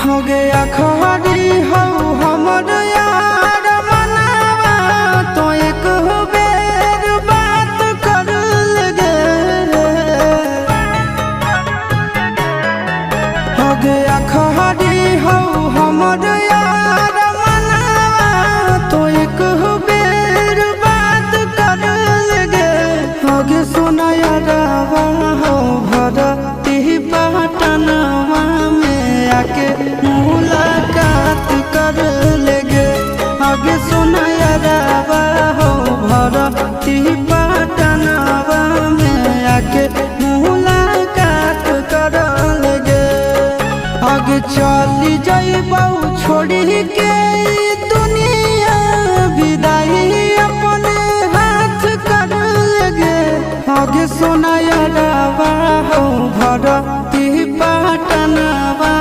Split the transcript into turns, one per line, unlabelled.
हो गया खरी हो हमर यार मनावा तो एक बेर बात कर लगे। हो गया खरी हो हमर यार मनावा तो एक बेर बात कर लगे। हो गे सोना यारवा हो भरती पटनवा में आके मुलाकात कर लेगे। आगे सुना यारवा हो भरती पटनवा में आके मुलाकात कर लेगे। आगे चली जाइबौ छोड़ी के दुनिया विदाई अपने हाथ कर लेगे। आगे सोना यारवा हो भरती पटनवा